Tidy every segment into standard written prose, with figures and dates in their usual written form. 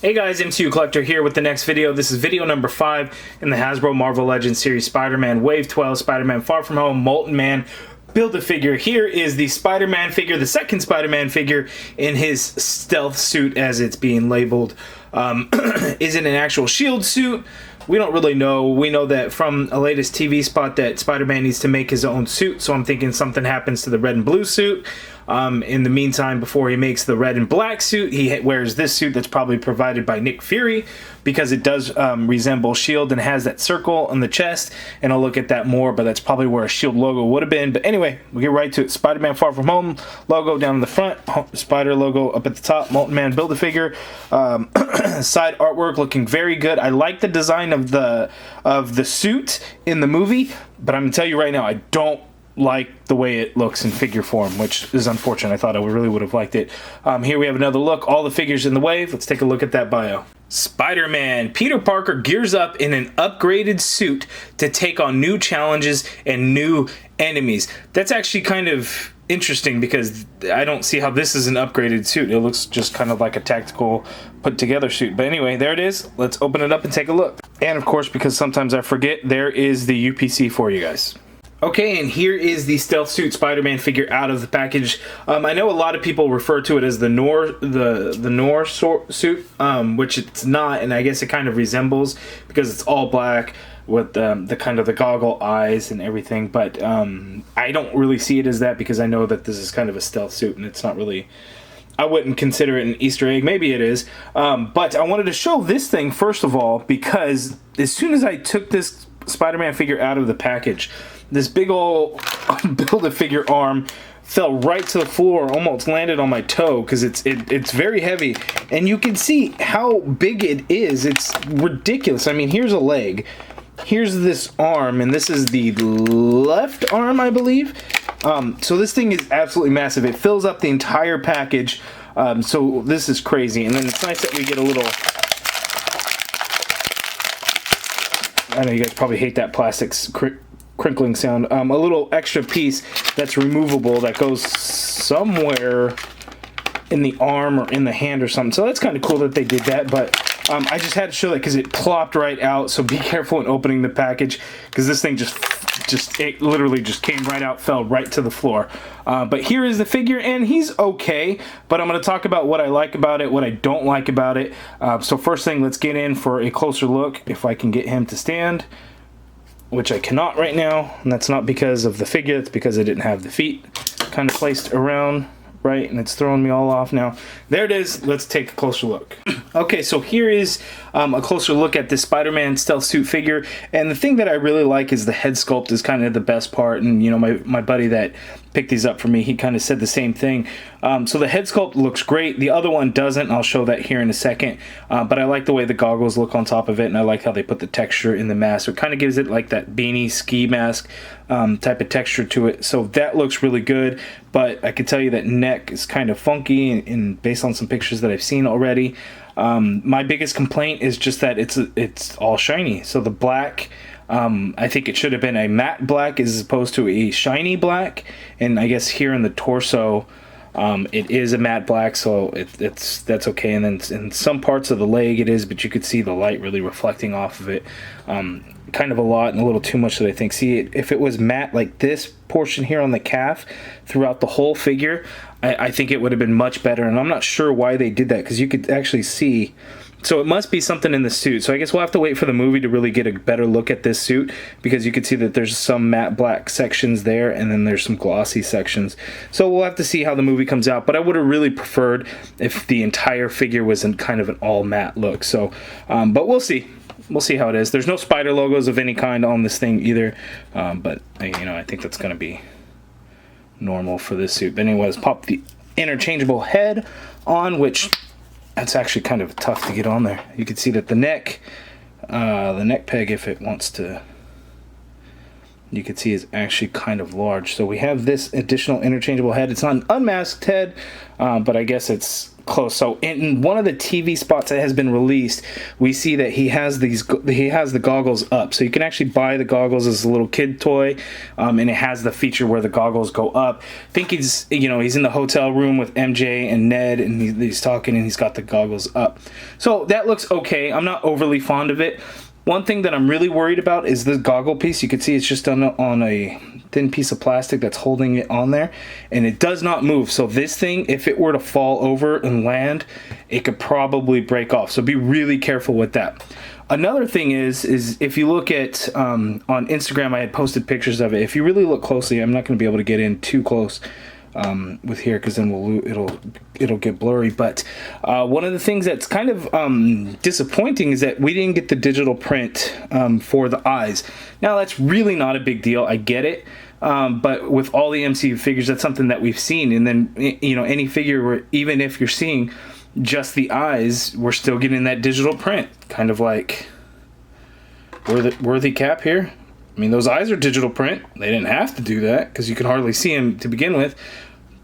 Hey guys, MCU Collector here with the next video. This is video number 5 in the Hasbro Marvel Legends series Spider-Man Wave 12, Spider-Man Far From Home, Molten Man Build-A-Figure. Here is the Spider-Man figure, the second Spider-Man figure in his stealth suit as it's being labeled. Is it an actual S.h.i.e.L.D. suit? We don't really know. We know that from a latest TV spot that Spider-Man needs to make his own suit, so I'm thinking something happens to the red and blue suit. In the meantime, before he makes the red and black suit, he wears this suit that's probably provided by Nick Fury, because it does resemble S.h.i.e.L.D. and has that circle on the chest, and I'll look at that more, but that's probably where a S.h.i.E.L.D. logo would have been. But anyway, we'll get right to it. Spider-Man Far From Home logo down in the front, Spider logo up at the top, Molten Man Build-A-Figure. Side artwork looking very good. I like the design of the suit in the movie, but I'm gonna tell you right now, I don't like the way it looks in figure form, which is unfortunate. I thought I really would have liked it. Here we have another look. All the figures in the wave. Let's take a look at that bio. Spider-Man. Peter Parker gears up in an upgraded suit to take on new challenges and new enemies. That's actually kind of interesting because I don't see how this is an upgraded suit. It looks just kind of like a tactical put together suit. But anyway, there it is. Let's open it up and take a look. And of course, because sometimes I forget, there is the UPC for you guys. Okay, and here is the stealth suit Spider-Man figure out of the package. I know a lot of people refer to it as the Noir suit, which it's not, and I guess it kind of resembles because it's all black with the kind of the goggle eyes and everything. But I don't really see it as that because I know that this is kind of a stealth suit, and it's not really. I wouldn't consider it an Easter egg. Maybe it is, but I wanted to show this thing first of all because as soon as I took this Spider-Man figure out of the package, this big old Build-A-Figure arm fell right to the floor, almost landed on my toe because it's very heavy, and you can see how big it is. It's ridiculous. I mean, here's a leg, here's this arm, and this is the left arm, I believe. So this thing is absolutely massive. It fills up the entire package. So this is crazy, and then it's nice that we get a little. I know you guys probably hate that plastic crinkling sound. A little extra piece that's removable that goes somewhere in the arm or in the hand or something. So that's kind of cool that they did that, but I just had to show that because it plopped right out. So be careful in opening the package because this thing it literally just came right out, fell right to the floor. But here is the figure, and he's okay, but I'm going to talk about what I like about it, what I don't like about it. So first thing, let's get in for a closer look, if I can get him to stand, which I cannot right now, and that's not because of the figure, it's because I didn't have the feet kind of placed around right, and it's throwing me all off now. There it is. Let's take a closer look. Okay, so here is a closer look at this Spider-Man stealth suit figure, and the thing that I really like is the head sculpt is kind of the best part, and you know, my buddy that picked these up for me, he kind of said the same thing. So the head sculpt looks great. The other one doesn't, and I'll show that here in a second, but I like the way the goggles look on top of it, and I like how they put the texture in the mask. So it kind of gives it like that beanie ski mask type of texture to it, so that looks really good. But I can tell you that neck is kind of funky, and based on some pictures that I've seen already. My biggest complaint is just that it's all shiny. So the black, I think it should have been a matte black as opposed to a shiny black, and I guess here in the torso it is a matte black, so that's okay. And then in some parts of the leg it is, but you could see the light really reflecting off of it, kind of a lot and a little too much that I think. See, if it was matte like this portion here on the calf throughout the whole figure, I think it would have been much better, and I'm not sure why they did that because you could actually see. So it must be something in the suit. So I guess we'll have to wait for the movie to really get a better look at this suit, because you could see that there's some matte black sections there, and then there's some glossy sections. So we'll have to see how the movie comes out, but I would have really preferred if the entire figure was in kind of an all matte look. So, but we'll see. We'll see how it is. There's no spider logos of any kind on this thing either, but you know, I think that's going to be normal for this suit. But anyways, pop the interchangeable head on, which that's actually kind of tough to get on there. You can see that the neck peg, if it wants to you can see is actually kind of large. So we have this additional interchangeable head. It's not an unmasked head, but I guess it's close. So in one of the TV spots that has been released, we see that he has the goggles up. So you can actually buy the goggles as a little kid toy, and it has the feature where the goggles go up. I think he's in the hotel room with MJ and Ned, and he's talking, and he's got the goggles up. So that looks okay. I'm not overly fond of it. One thing that I'm really worried about is the goggle piece. You can see it's just on a thin piece of plastic that's holding it on there, and it does not move. So this thing, if it were to fall over and land, it could probably break off. So be really careful with that. Another thing is if you look at on Instagram, I had posted pictures of it. If you really look closely, I'm not going to be able to get in too close with here, because then it'll get blurry. But one of the things that's kind of disappointing is that we didn't get the digital print for the eyes. Now that's really not a big deal, I get it, but with all the MCU figures, that's something that we've seen. And then any figure where even if you're seeing just the eyes, we're still getting that digital print, kind of like Worthy Cap here. I mean, those eyes are digital print. They didn't have to do that because you can hardly see them to begin with,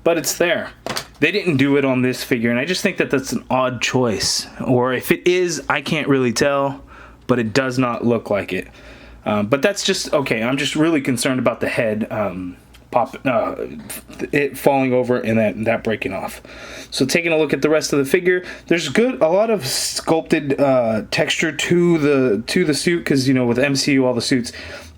but it's there. They didn't do it on this figure, and I just think that that's an odd choice. Or if it is, I can't really tell, but it does not look like it. But that's just okay. I'm just really concerned about the head it falling over and that breaking off. So taking a look at the rest of the figure, there's a lot of sculpted texture to the suit, because with MCU, all the suits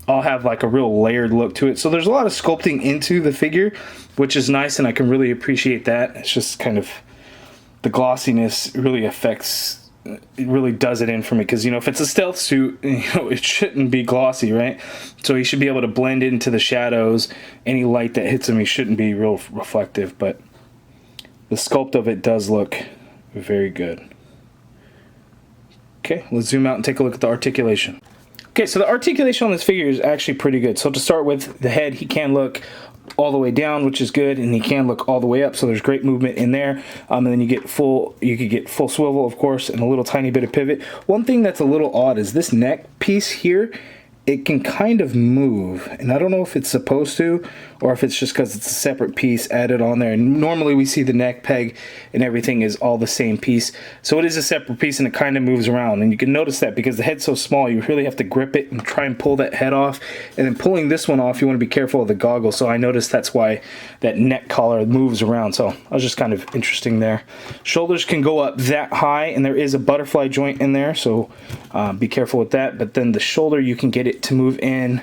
all have like a real layered look to it. So there's a lot of sculpting into the figure, which is nice, and I can really appreciate that. It's just kind of the glossiness really it really does it in for me, because if it's a stealth suit, it shouldn't be glossy, right? So he should be able to blend into the shadows. Any light that hits him, he shouldn't be real reflective, but the sculpt of it does look very good. Okay, let's zoom out and take a look at the articulation. Okay, so the articulation on this figure is actually pretty good. So to start with, the head, he can look all the way down, which is good, and he can look all the way up, so there's great movement in there. And then you could get full swivel, of course, and a little tiny bit of pivot. One thing that's a little odd is this neck piece here. It can kind of move, and I don't know if it's supposed to, or if it's just because it's a separate piece added on there. And normally we see the neck peg and everything is all the same piece, so it is a separate piece, and it kind of moves around. And you can notice that because the head's so small, you really have to grip it and try and pull that head off. And then pulling this one off, you want to be careful of the goggles. So I noticed that's why that neck collar moves around. So I was just kind of interesting there. Shoulders can go up that high, and there is a butterfly joint in there, so be careful with that. But then the shoulder, you can get it to move in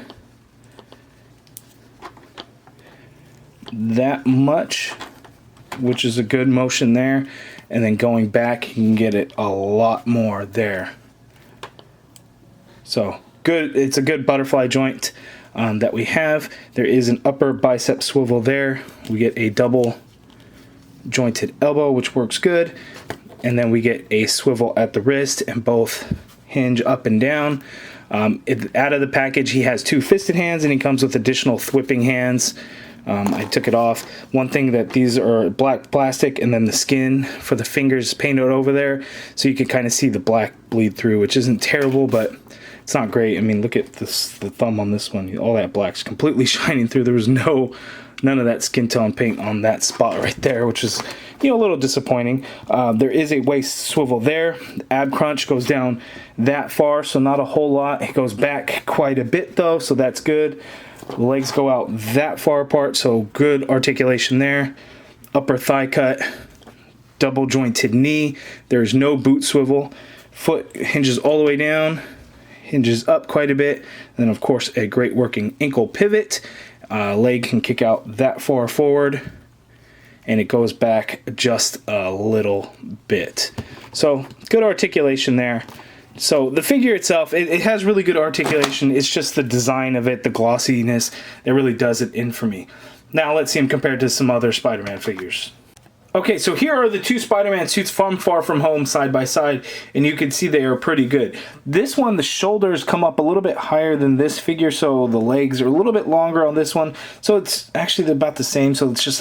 that much, which is a good motion there, and then going back, you can get it a lot more there. So good, it's a good butterfly joint that we have. There is an upper bicep swivel there. We get a double jointed elbow, which works good, and then we get a swivel at the wrist, and both hinge up and down. Out of the package, he has 2 fisted hands, and he comes with additional thwipping hands. I took it off. One thing that these are black plastic, and then the skin for the fingers painted over there, so you can kind of see the black bleed through, which isn't terrible, but it's not great. I mean, look at this, the thumb on this one. All that black's completely shining through. There was none of that skin tone paint on that spot right there, which is a little disappointing. There is a waist swivel there. The ab crunch goes down that far, so not a whole lot. It goes back quite a bit though, so that's good. The legs go out that far apart, so good articulation there. Upper thigh cut, double jointed knee. There's no boot swivel. Foot hinges all the way down, hinges up quite a bit. And then of course a great working ankle pivot. Leg can kick out that far forward, and it goes back just a little bit. So good articulation there. So the figure itself, it has really good articulation. It's just the design of it, the glossiness, that really does it in for me. Now let's see him compared to some other Spider-Man figures. Okay, so here are the 2 Spider-Man suits from Far From Home side by side, and you can see they are pretty good. This one, the shoulders come up a little bit higher than this figure, so the legs are a little bit longer on this one. So it's actually about the same, so it's just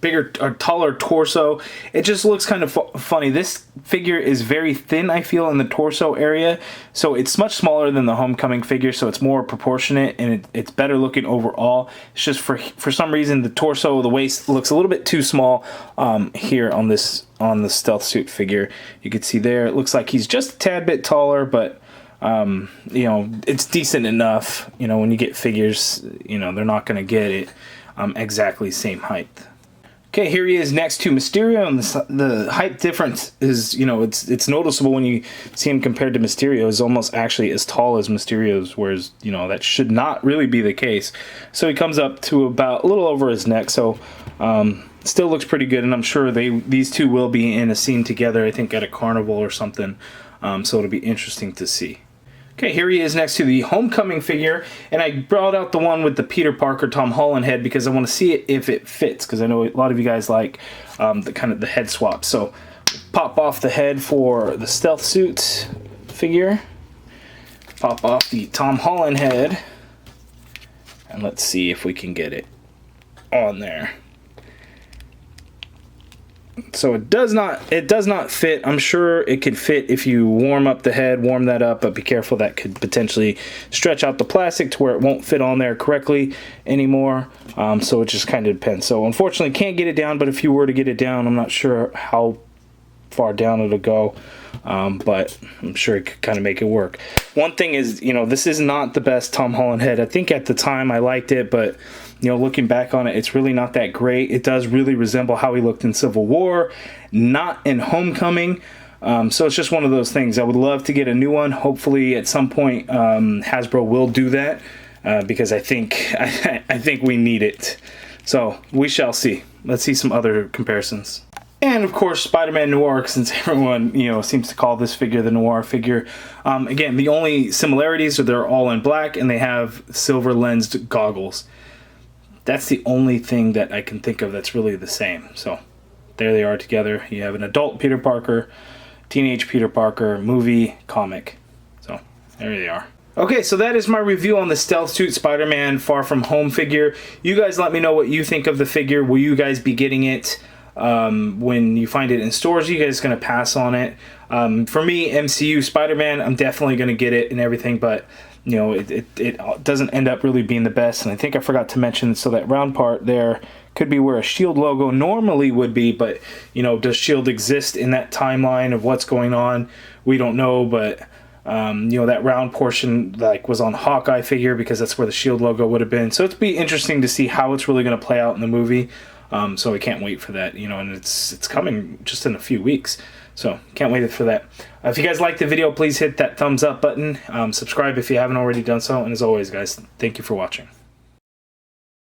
bigger or taller torso. It just looks kind of funny. This figure is very thin, I feel, in the torso area, so it's much smaller than the Homecoming figure, so it's more proportionate and it's better looking overall. It's just for some reason the torso, the waist looks a little bit too small here on the stealth suit figure. You can see there it looks like he's just a tad bit taller, but you know, it's decent enough. You know, when you get figures, you know, they're not going to get it exactly same height. Okay, here he is next to Mysterio, and the height difference is, you know, it's noticeable when you see him compared to Mysterio. Is almost actually as tall as Mysterio's, whereas, you know, that should not really be the case. So he comes up to about a little over his neck, so still looks pretty good, and I'm sure these two will be in a scene together, I think at a carnival or something, so it'll be interesting to see. Okay, here he is next to the Homecoming figure, and I brought out the one with the Peter Parker Tom Holland head because I want to see it if it fits, because I know a lot of you guys like the head swap. So pop off the head for the stealth suit figure, pop off the Tom Holland head, and let's see if we can get it on there. So it does not fit. I'm sure it could fit if you warm up the head, warm that up, but be careful, that could potentially stretch out the plastic to where it won't fit on there correctly anymore. So it just kind of depends. So unfortunately can't get it down, but if you were to get it down, I'm not sure how far down it'll go, but I'm sure it could kind of make it work. One thing is, you know, this is not the best Tom Holland head. I think at the time I liked it, but you know, looking back on it, it's really not that great. It does really resemble how he looked in Civil War, not in Homecoming. So it's just one of those things. I would love to get a new one. Hopefully at some point Hasbro will do that, because I think we need it. So we shall see. Let's see some other comparisons. And of course, Spider-Man Noir, since everyone, you know, seems to call this figure the Noir figure. Again, the only similarities are they're all in black and they have silver lensed goggles. That's the only thing that I can think of that's really the same. So there they are together. You have an adult Peter Parker, teenage Peter Parker, movie, comic. So there they are. Okay, so that is my review on the Stealth Suit Spider-Man Far From Home figure. You guys let me know what you think of the figure. Will you guys be getting it when you find it in stores? Are you guys going to pass on it? For me, MCU Spider-Man, I'm definitely going to get it and everything, but you know, it doesn't end up really being the best. And I think I forgot to mention, so that round part there could be where a S.h.i.e.L.D. logo normally would be, but you know, does S.h.i.e.L.D. exist in that timeline of what's going on? We don't know, but you know, that round portion like was on Hawkeye figure because that's where the S.h.i.e.L.D. logo would have been. So it'd be interesting to see how it's really going to play out in the movie. So I can't wait for that, you know, and it's coming just in a few weeks. So can't wait for that. If you guys liked the video, please hit that thumbs up button. Subscribe if you haven't already done so. And as always, guys, thank you for watching.